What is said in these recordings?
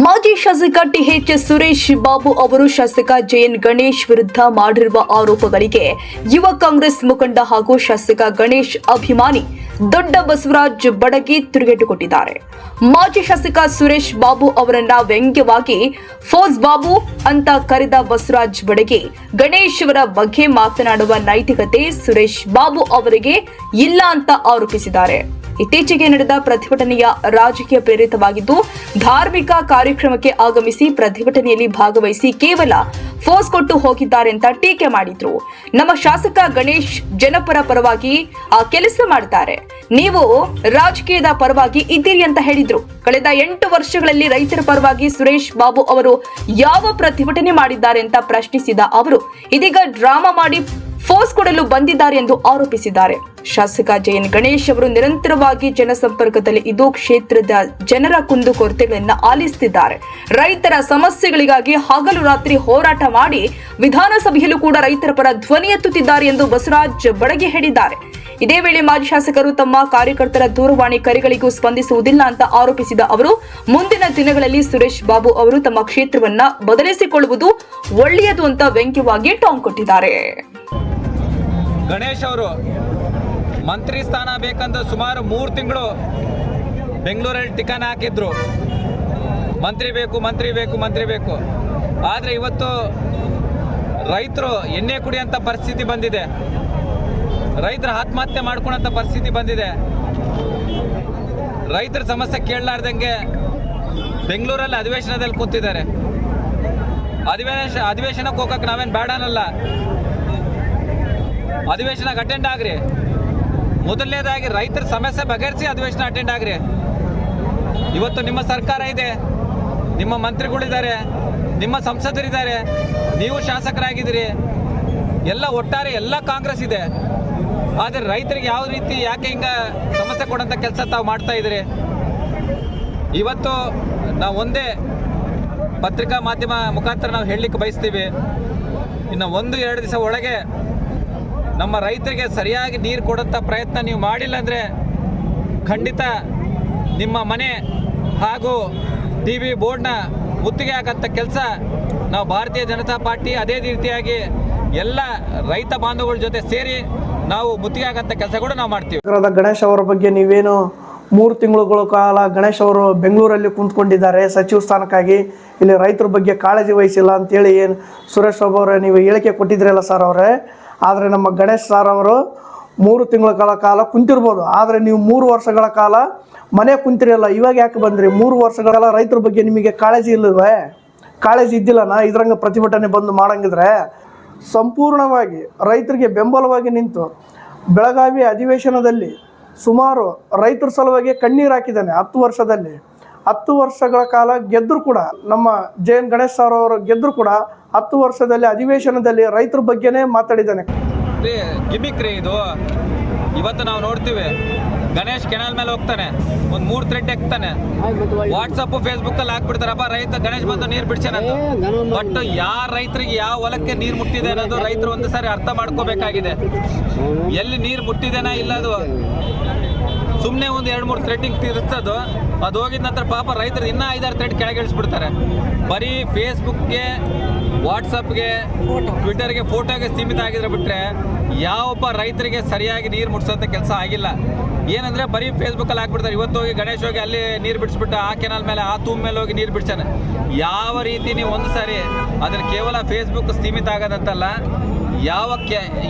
ಮಾಜಿ ಶಾಸಕ ಟಿಎಚ್ ಸುರೇಶ್ ಬಾಬು ಅವರು ಶಾಸಕ ಜೆಎನ್ ಗಣೇಶ್ ವಿರುದ್ಧ ಮಾಡಿರುವ ಆರೋಪಗಳಿಗೆ ಯುವ ಕಾಂಗ್ರೆಸ್ ಮುಖಂಡ ಹಾಗೂ ಶಾಸಕ ಗಣೇಶ್ ಅಭಿಮಾನಿ ದೊಡ್ಡ ಬಸವರಾಜ್ ಬಡಗಿ ತಿರುಗೇಟು ಕೊಟ್ಟಿದ್ದಾರೆ. ಮಾಜಿ ಶಾಸಕ ಸುರೇಶ್ ಬಾಬು ಅವರನ್ನ ವ್ಯಂಗ್ಯವಾಗಿ ಫೋಜ್ ಬಾಬು ಅಂತ ಕರೆದ ಬಸವರಾಜ್ ಬಡಗಿ ಗಣೇಶ್ ಅವರ ಬಗ್ಗೆ ಮಾತನಾಡುವ ನೈತಿಕತೆ ಸುರೇಶ್ ಬಾಬು ಅವರಿಗೆ ಇಲ್ಲ ಅಂತ ಆರೋಪಿಸಿದ್ದಾರೆ. ಇತ್ತೀಚೆಗೆ ನಡೆದ ಪ್ರತಿಭಟನೆಯ ರಾಜಕೀಯ ಪ್ರೇರಿತವಾಗಿದ್ದು, ಧಾರ್ಮಿಕ ಕಾರ್ಯಕ್ರಮಕ್ಕೆ ಆಗಮಿಸಿ ಪ್ರತಿಭಟನೆಯಲ್ಲಿ ಭಾಗವಹಿಸಿ ಕೇವಲ ಫೋರ್ಸ್ ಕೊಟ್ಟು ಹೋಗಿದ್ದಾರೆ ಅಂತ ಟೀಕೆ ಮಾಡಿದ್ರು. ನಮ್ಮ ಶಾಸಕ ಗಣೇಶ್ ಜನಪರ ಪರವಾಗಿ ಆ ಕೆಲಸ ಮಾಡ್ತಾರೆ, ನೀವು ರಾಜಕೀಯದ ಪರವಾಗಿ ಇದ್ದೀರಿ ಅಂತ ಹೇಳಿದ್ರು. ಕಳೆದ 8 ವರ್ಷಗಳಲ್ಲಿ ರೈತರ ಪರವಾಗಿ ಸುರೇಶ್ ಬಾಬು ಅವರು ಯಾವ ಪ್ರತಿಭಟನೆ ಮಾಡಿದ್ದಾರೆ ಅಂತ ಪ್ರಶ್ನಿಸಿದ ಅವರು ಇದೀಗ ಡ್ರಾಮಾ ಮಾಡಿ ಫೋರ್ಸ್ ಕೊಡಲು ಬಂದಿದ್ದಾರೆ ಎಂದು ಆರೋಪಿಸಿದ್ದಾರೆ. ಶಾಸಕ ಜೆಎನ್ ಗಣೇಶ್ ಅವರು ನಿರಂತರವಾಗಿ ಜನಸಂಪರ್ಕದಲ್ಲಿ ಇದ್ದು ಕ್ಷೇತ್ರದ ಜನರ ಕುಂದುಕೊರತೆಗಳನ್ನು ಆಲಿಸುತ್ತಿದ್ದಾರೆ. ರೈತರ ಸಮಸ್ಯೆಗಳಿಗಾಗಿ ಹಗಲು ರಾತ್ರಿ ಹೋರಾಟ ಮಾಡಿ ವಿಧಾನಸಭೆಯಲ್ಲೂ ಕೂಡ ರೈತರ ಪರ ಧ್ವನಿ ಎತ್ತುತ್ತಿದ್ದಾರೆ ಎಂದು ಬಸವರಾಜ್ ಬಡಗಿ ಹೇಳಿದ್ದಾರೆ. ಇದೇ ವೇಳೆ ಮಾಜಿ ಶಾಸಕರು ತಮ್ಮ ಕಾರ್ಯಕರ್ತರ ದೂರವಾಣಿ ಕರೆಗಳಿಗೂ ಸ್ಪಂದಿಸುವುದಿಲ್ಲ ಅಂತ ಆರೋಪಿಸಿದ ಅವರು ಮುಂದಿನ ದಿನಗಳಲ್ಲಿ ಸುರೇಶ್ ಬಾಬು ಅವರು ತಮ್ಮ ಕ್ಷೇತ್ರವನ್ನ ಬದಲಿಸಿಕೊಳ್ಳುವುದು ಒಳ್ಳೆಯದು ಅಂತ ವ್ಯಂಗ್ಯವಾಗಿ ಟಾಂಗ್ ಕೊಟ್ಟಿದ್ದಾರೆ. ಗಣೇಶ್ ಅವರು ಮಂತ್ರಿ ಸ್ಥಾನ ಬೇಕಂತ ಸುಮಾರು 3 ತಿಂಗಳು ಬೆಂಗಳೂರಲ್ಲಿ ಟಿಕಾನ ಹಾಕಿದ್ರು. ಮಂತ್ರಿ ಬೇಕು ಮಂತ್ರಿ ಬೇಕು ಮಂತ್ರಿ ಬೇಕು. ಆದರೆ ಇವತ್ತು ರೈತರು ಎಣ್ಣೆ ಕುಡಿಯೋಂಥ ಪರಿಸ್ಥಿತಿ ಬಂದಿದೆ, ರೈತರ ಆತ್ಮಹತ್ಯೆ ಮಾಡ್ಕೊಳ್ಳೋಂಥ ಪರಿಸ್ಥಿತಿ ಬಂದಿದೆ. ರೈತರ ಸಮಸ್ಯೆ ಕೇಳಲಾರ್ದಂಗೆ ಬೆಂಗಳೂರಲ್ಲಿ ಅಧಿವೇಶನದಲ್ಲಿ ಕೂತಿದ್ದಾರೆ. ಅಧಿವೇಶನಕ್ಕೆ ಹೋಗಕ್ಕೆ ನಾವೇನು ಬೇಡ ಅನ್ನಲ್ಲ, ಅಧಿವೇಶನಕ್ಕೆ ಅಟೆಂಡ್ ಆಗ್ರಿ. ಮೊದಲನೇದಾಗಿ ರೈತರ ಸಮಸ್ಯೆ ಬಗೆಹರಿಸಿ ಅಧಿವೇಶನ ಅಟೆಂಡ್ ಆಗ್ರಿ. ಇವತ್ತು ನಿಮ್ಮ ಸರ್ಕಾರ ಇದೆ, ನಿಮ್ಮ ಮಂತ್ರಿಗಳಿದ್ದಾರೆ, ನಿಮ್ಮ ಸಂಸದರಿದ್ದಾರೆ, ನೀವು ಶಾಸಕರಾಗಿದ್ದೀರಿ, ಎಲ್ಲ ಒಟ್ಟಾರೆ ಎಲ್ಲ ಕಾಂಗ್ರೆಸ್ ಇದೆ. ಆದರೆ ರೈತರಿಗೆ ಯಾವ ರೀತಿ ಯಾಕೆ ಹಿಂಗೆ ಸಮಸ್ಯೆ ಕೊಡೋಂಥ ಕೆಲಸ ತಾವು ಮಾಡ್ತಾ ಇದ್ದೀರಿ? ಇವತ್ತು ನಾವು ಒಂದೇ ಪತ್ರಿಕಾ ಮಾಧ್ಯಮ ಮುಖಾಂತರ ನಾವು ಹೇಳಲಿಕ್ಕೆ ಬಯಸ್ತೀವಿ, ಇನ್ನು 1-2 ದಿವಸ ಒಳಗೆ ನಮ್ಮ ರೈತರಿಗೆ ಸರಿಯಾಗಿ ನೀರು ಕೊಡೋಂಥ ಪ್ರಯತ್ನ ನೀವು ಮಾಡಿಲ್ಲ ಅಂದರೆ ಖಂಡಿತ ನಿಮ್ಮ ಮನೆ ಹಾಗೂ TV ಬೋರ್ಡ್ನ ಮುತ್ತಿಗೆ ಹಾಕೋಂಥ ಕೆಲಸ ನಾವು ಭಾರತೀಯ ಜನತಾ ಪಾರ್ಟಿ ಅದೇ ರೀತಿಯಾಗಿ ಎಲ್ಲ ರೈತ ಬಾಂಧವಗಳ ಜೊತೆ ಸೇರಿ ನಾವು ಮುತ್ತಿಗೆ ಹಾಕೋಂಥ ಕೆಲಸ ಕೂಡ ನಾವು ಮಾಡ್ತೀವಿ. ಗಣೇಶ್ ಅವರ ಬಗ್ಗೆ ನೀವೇನು 3 ತಿಂಗಳುಗಳ ಕಾಲ ಗಣೇಶ್ ಅವರು ಬೆಂಗಳೂರಲ್ಲಿ ಕುಂತ್ಕೊಂಡಿದ್ದಾರೆ ಸಚಿವ ಸ್ಥಾನಕ್ಕಾಗಿ, ಇಲ್ಲಿ ರೈತರ ಬಗ್ಗೆ ಕಾಳಜಿ ವಹಿಸಿಲ್ಲ ಅಂತೇಳಿ ಏನು ಸುರೇಶ್ ಬಾಬು ಅವರೇ ನೀವು ಹೇಳಿಕೆ ಕೊಟ್ಟಿದ್ರಲ್ಲ ಸರ್ ಅವರೇ. ಆದರೆ ನಮ್ಮ ಗಣೇಶ್ ಸರ್ ಅವರು 3 ತಿಂಗಳ ಕಾಲ ಕುಂತಿರ್ಬೋದು, ಆದರೆ ನೀವು 3 ವರ್ಷಗಳ ಕಾಲ ಮನೆ ಕುಂತಿರಲ್ಲ. ಇವಾಗ ಯಾಕೆ ಬಂದ್ರಿ? 3 ವರ್ಷಗಳ ಕಾಲ ರೈತರ ಬಗ್ಗೆ ನಿಮಗೆ ಕಾಳಜಿ ಇಲ್ಲವೇ? ಕಾಳಜಿ ಇದ್ದಿಲ್ಲನಾ? ಇದ್ರಂಗೆ ಪ್ರತಿಭಟನೆ ಬಂದು ಮಾಡಂಗಿದ್ರೆ ಸಂಪೂರ್ಣವಾಗಿ ರೈತರಿಗೆ ಬೆಂಬಲವಾಗಿ ನಿಂತು ಬೆಳಗಾವಿ ಅಧಿವೇಶನದಲ್ಲಿ ಸುಮಾರು ರೈತರ ಸಲುವಾಗಿ ಕಣ್ಣೀರು ಹಾಕಿದ್ದಾನೆ. 10 ವರ್ಷದಲ್ಲಿ 10 ವರ್ಷಗಳ ಕಾಲ ಗೆದ್ದರೂ ಕೂಡ ನಮ್ಮ ಜೆಎನ್ ಗಣೇಶ್ ಸರ್ ಅವರು ಗೆದ್ದರೂ ಕೂಡ 10 ವರ್ಷದಲ್ಲಿ ಅಧಿವೇಶನದಲ್ಲಿ ರೈತರ ಬಗ್ಗೆನೇ ಮಾತಾಡಿದ್ದಾನೆ. ಗಿಮಿಕ್ ರೀ ಇದು. ಇವತ್ತು ನಾವು ನೋಡ್ತೀವಿ, ಗಣೇಶ್ ಕೆನಾಲ್ ಮೇಲೆ ಹೋಗ್ತಾನೆ, ಒಂದು 3 ಥ್ರೆಡ್ ಹಾಕ್ತಾನೆ, ವಾಟ್ಸಪ್ ಫೇಸ್ಬುಕ್ ಅಲ್ಲಿ ಹಾಕ್ಬಿಡ್ತಾರಪ್ಪ ರೈತ ಗಣೇಶ್ ಬಂದು ನೀರು ಬಿಡ್ಸೇನಂತ. ಬಟ್ ಯಾರ ರೈತರಿಗೆ ಯಾವ ಹೊಲಕ್ಕೆ ನೀರು ಮುಟ್ಟಿದೆ ಅನ್ನೋದು ರೈತರು ಒಂದು ಸಾರಿ ಅರ್ಥ ಮಾಡ್ಕೋಬೇಕಾಗಿದೆ. ಎಲ್ಲಿ ನೀರು ಮುಟ್ಟಿದೆನಾ ಇಲ್ಲ, ಅದು ಸುಮ್ಮನೆ ಒಂದು 2-3 ಥ್ರೆಡ್ಡಿಂಗ್ ತಿರುಗ್ತದು, ಅದು ಹೋಗಿದ ನಂತರ ಪಾಪ ರೈತರು ಇನ್ನೂ 5-6 ಥ್ರೆಡ್ ಕೆಳಗೆ ಇಳಿಸ್ಬಿಡ್ತಾರೆ. ಬರೀ ಫೇಸ್ಬುಕ್ಗೆ, ವಾಟ್ಸಪ್ಗೆ, ಟ್ವಿಟರ್ಗೆ, ಫೋಟೋಗೆ ಸೀಮಿತ ಆಗಿದ್ರೆ ಬಿಟ್ಟರೆ ಯಾವೊಬ್ಬ ರೈತರಿಗೆ ಸರಿಯಾಗಿ ನೀರು ಮುಟ್ಸೋಂಥ ಕೆಲಸ ಆಗಿಲ್ಲ. ಏನಂದರೆ ಬರೀ ಫೇಸ್ಬುಕ್ಕಲ್ಲಿ ಹಾಕ್ಬಿಡ್ತಾರೆ. ಇವತ್ತು ಹೋಗಿ ಗಣೇಶ್ ಹೋಗಿ ಅಲ್ಲಿ ನೀರು ಬಿಡಿಸ್ಬಿಟ್ಟು ಆ ಕೆನಾಲ್ ಮೇಲೆ ಆ ತೂಮ್ ಮೇಲೆ ಹೋಗಿ ನೀರು ಬಿಡ್ಸಾನೆ. ಯಾವ ರೀತಿ ನೀವು ಒಂದು ಸಾರಿ ಅದನ್ನು ಕೇವಲ ಫೇಸ್ಬುಕ್ ಸೀಮಿತ ಆಗೋದಂತಲ್ಲ,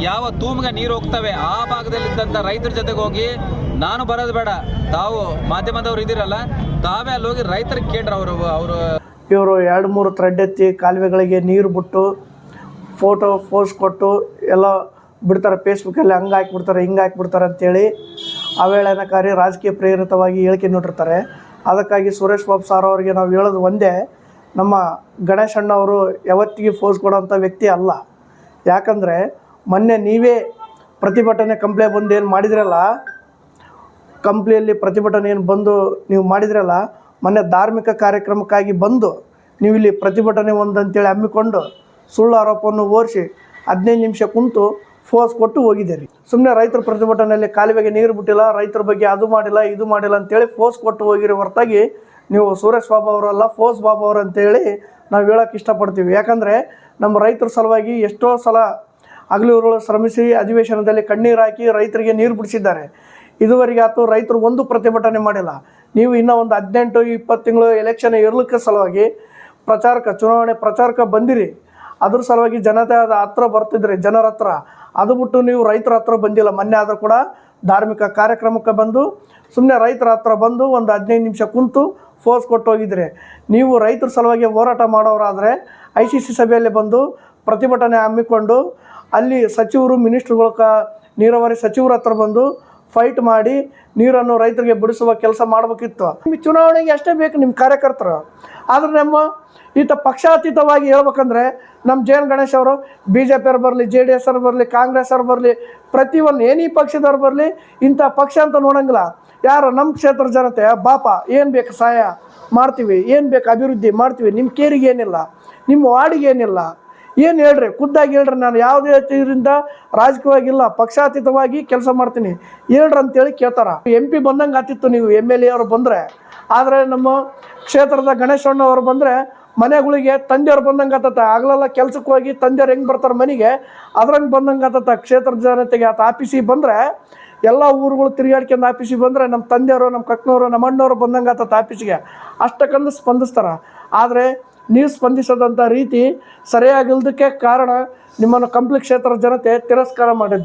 ಯಾವ ತೂಮ್ಗೆ ನೀರು ಹೋಗ್ತವೆ ಆ ಭಾಗದಲ್ಲಿದ್ದಂಥ ರೈತರ ಜೊತೆಗೆ ಹೋಗಿ ನಾನು ಬರೋದು ಬೇಡ, ತಾವು ಮಾಧ್ಯಮದವ್ರು ಇದ್ದೀರಲ್ಲ, ತಾವೇ ಅಲ್ಲಿ ಹೋಗಿ ರೈತರಿಗೆ ಕೇಳ್ರಿ. ಅವರು ಇವರು 2-3 ಥ್ರೆಡ್ ಎತ್ತಿ ಕಾಲುವೆಗಳಿಗೆ ನೀರು ಬಿಟ್ಟು ಫೋಟೋ ಫೋಸ್ ಕೊಟ್ಟು ಎಲ್ಲ ಬಿಡ್ತಾರೆ. ಫೇಸ್ಬುಕ್ಕಲ್ಲಿ ಹಂಗೆ ಹಾಕಿಬಿಡ್ತಾರೆ, ಹಿಂಗೆ ಹಾಕಿಬಿಡ್ತಾರೆ ಅಂತೇಳಿ ಅವೇಳನಕಾರಿ ರಾಜಕೀಯ ಪ್ರೇರಿತವಾಗಿ ಹೇಳಿಕೆ ನೀಡಿರ್ತಾರೆ. ಅದಕ್ಕಾಗಿ ಸುರೇಶ್ ಬಾಬು ಸರ್ ಅವರಿಗೆ ನಾವು ಹೇಳೋದು ಒಂದೇ, ನಮ್ಮ ಗಣೇಶ್ ಅಣ್ಣವರು ಯಾವತ್ತಿಗೆ ಫೋಸ್ ಕೊಡೋಂಥ ವ್ಯಕ್ತಿ ಅಲ್ಲ. ಯಾಕಂದರೆ ಮೊನ್ನೆ ನೀವೇ ಪ್ರತಿಭಟನೆ ಕಂಪ್ಲೇ ಬಂದು ಏನು ಮಾಡಿದ್ರಲ್ಲ, ಕಂಪ್ಲಿಯಲ್ಲಿ ಪ್ರತಿಭಟನೆ ಏನು ಬಂದು ನೀವು ಮಾಡಿದ್ರಲ್ಲ, ಮೊನ್ನೆ ಧಾರ್ಮಿಕ ಕಾರ್ಯಕ್ರಮಕ್ಕಾಗಿ ಬಂದು ನೀವು ಇಲ್ಲಿ ಪ್ರತಿಭಟನೆ ಒಂದಂತೇಳಿ ಹಮ್ಮಿಕೊಂಡು ಸುಳ್ಳು ಆರೋಪವನ್ನು ಓರಿಸಿ 15 ನಿಮಿಷ ಕುಂತು ಫೋರ್ಸ್ ಕೊಟ್ಟು ಹೋಗಿದ್ದೀರಿ. ಸುಮ್ಮನೆ ರೈತರ ಪ್ರತಿಭಟನೆಯಲ್ಲಿ ಕಾಲುವೆಗೆ ನೀರು ಬಿಟ್ಟಿಲ್ಲ, ರೈತರ ಬಗ್ಗೆ ಅದು ಮಾಡಿಲ್ಲ ಇದು ಮಾಡಿಲ್ಲ ಅಂತೇಳಿ ಫೋರ್ಸ್ ಕೊಟ್ಟು ಹೋಗಿರೋ ಹೊರತಾಗಿ ನೀವು ಸುರೇಶ್ ಬಾಬು ಅವರಲ್ಲ, ಫೋಸ್ ಬಾಬು ಅವರು ಅಂತೇಳಿ ನಾವು ಹೇಳೋಕ್ಕೆ ಇಷ್ಟಪಡ್ತೀವಿ. ಯಾಕಂದರೆ ನಮ್ಮ ರೈತರ ಸಲುವಾಗಿ ಎಷ್ಟೋ ಸಲ ಹಗಲು ಶ್ರಮಿಸಿ ಅಧಿವೇಶನದಲ್ಲಿ ಕಣ್ಣೀರು ಹಾಕಿ ರೈತರಿಗೆ ನೀರು ಬಿಡಿಸಿದ್ದಾರೆ. ಇದುವರೆಗೆ ಆಯ್ತು ರೈತರು ಒಂದು ಪ್ರತಿಭಟನೆ ಮಾಡಿಲ್ಲ. ನೀವು ಇನ್ನೂ ಒಂದು 18-20 ತಿಂಗಳು ಎಲೆಕ್ಷನ್ ಇರಲಿಕ್ಕೆ ಸಲುವಾಗಿ ಚುನಾವಣೆ ಪ್ರಚಾರಕ್ಕೆ ಬಂದಿರಿ. ಅದ್ರ ಸಲುವಾಗಿ ಜನತೆ ಹತ್ರ ಬರ್ತಿದ್ರಿ, ಜನರ ಹತ್ರ. ಅದು ಬಿಟ್ಟು ನೀವು ರೈತರ ಹತ್ರ ಬಂದಿಲ್ಲ. ಮೊನ್ನೆ ಆದರೂ ಕೂಡ ಧಾರ್ಮಿಕ ಕಾರ್ಯಕ್ರಮಕ್ಕೆ ಬಂದು ಸುಮ್ಮನೆ ರೈತರ ಹತ್ರ ಬಂದು ಒಂದು 15 ನಿಮಿಷ ಕುಂತು ಫೋರ್ಸ್ ಕೊಟ್ಟು ಹೋಗಿದ್ರಿ. ನೀವು ರೈತರ ಸಲುವಾಗಿ ಹೋರಾಟ ಮಾಡೋರಾದರೆ ICC ಸಭೆಯಲ್ಲಿ ಬಂದು ಪ್ರತಿಭಟನೆ ಹಮ್ಮಿಕೊಂಡು ಅಲ್ಲಿ ಸಚಿವರು, ಮಿನಿಸ್ಟ್ರುಗಳ ನೀರಾವರಿ ಸಚಿವರ ಹತ್ರ ಬಂದು ಫೈಟ್ ಮಾಡಿ ನೀರನ್ನು ರೈತರಿಗೆ ಬಿಡಿಸುವ ಕೆಲಸ ಮಾಡಬೇಕಿತ್ತು. ನಿಮಗೆ ಚುನಾವಣೆಗೆ ಅಷ್ಟೇ ಬೇಕು ನಿಮ್ಮ ಕಾರ್ಯಕರ್ತರು. ಆದರೆ ನಮ್ಮ ಪಕ್ಷಾತೀತವಾಗಿ ಹೇಳ್ಬೇಕಂದ್ರೆ ನಮ್ಮ JN ಗಣೇಶ್ ಅವರು BJP ಅವ್ರು ಬರಲಿ, JDS ಅವ್ರು ಬರಲಿ, ಕಾಂಗ್ರೆಸ್ ಅವ್ರು ಬರಲಿ, ಪ್ರತಿಯೊಂದು ಏನಿ ಪಕ್ಷದವ್ರು ಬರಲಿ, ಇಂಥ ಪಕ್ಷ ಅಂತ ನೋಡೋಂಗಿಲ್ಲ. ಯಾರು ನಮ್ಮ ಕ್ಷೇತ್ರ ಜನತೆ ಬಾಪ ಏನು ಬೇಕು ಸಹಾಯ ಮಾಡ್ತೀವಿ, ಏನು ಬೇಕು ಅಭಿವೃದ್ಧಿ ಮಾಡ್ತೀವಿ, ನಿಮ್ಮ ಕೇರಿಗೆ ಏನಿಲ್ಲ, ನಿಮ್ಮ ವಾರ್ಡಿಗೆ ಏನಿಲ್ಲ, ಏನು ಹೇಳ್ರಿ, ಖುದ್ದಾಗಿ ಹೇಳ್ರಿ. ನಾನು ಯಾವುದೇ ಇದರಿಂದ ರಾಜಕೀಯವಾಗಿಲ್ಲ, ಪಕ್ಷಾತೀತವಾಗಿ ಕೆಲಸ ಮಾಡ್ತೀನಿ ಹೇಳ್ರಿ ಅಂತೇಳಿ ಕೇಳ್ತಾರ. MP ಬಂದಂಗೆ ಆತಿತ್ತು ನೀವು MLA ಅವರು ಬಂದರೆ. ಆದರೆ ನಮ್ಮ ಕ್ಷೇತ್ರದ ಗಣೇಶಣ್ಣ ಅವರು ಬಂದರೆ ಮನೆಗಳಿಗೆ ತಂದೆಯವ್ರು ಬಂದಂಗೆ ಆತತ್ತ. ಆಗಲೆಲ್ಲ ಕೆಲ್ಸಕ್ಕೆ ಹೋಗಿ ತಂದೆಯವ್ರು ಹೆಂಗೆ ಬರ್ತಾರೆ ಮನೆಗೆ, ಅದ್ರಂಗೆ ಬಂದಂಗೆ ಆತತ್ತ. ಕ್ಷೇತ್ರದ ಜನತೆಗೆ ಆತ ಆಫೀಸಿಗೆ ಬಂದರೆ ಎಲ್ಲ ಊರುಗಳು ತಿರುಗಾಡ್ಕೊಂಡು ಆಫೀಸಿಗೆ ಬಂದರೆ ನಮ್ಮ ತಂದೆಯವರು, ನಮ್ಮ ಕಕ್ಕನವರು, ನಮ್ಮ ಅಣ್ಣವರು ಬಂದಂಗೆ ಆತತ್ತ ಆಫೀಸಿಗೆ. ಅಷ್ಟಕ್ಕಂದು ಸ್ಪಂದಿಸ್ತಾರೆ. ಆದರೆ ನೀವು ಸ್ಪಂದಿಸೋದಂಥ ರೀತಿ ಸರಿಯಾಗಿಲ್ಲದಕ್ಕೆ ಕಾರಣ ನಿಮ್ಮನ್ನು ಕಂಪ್ಲಿ ಕ್ಷೇತ್ರದ ಜನತೆ ತಿರಸ್ಕಾರ ಮಾಡಿದ್ದು.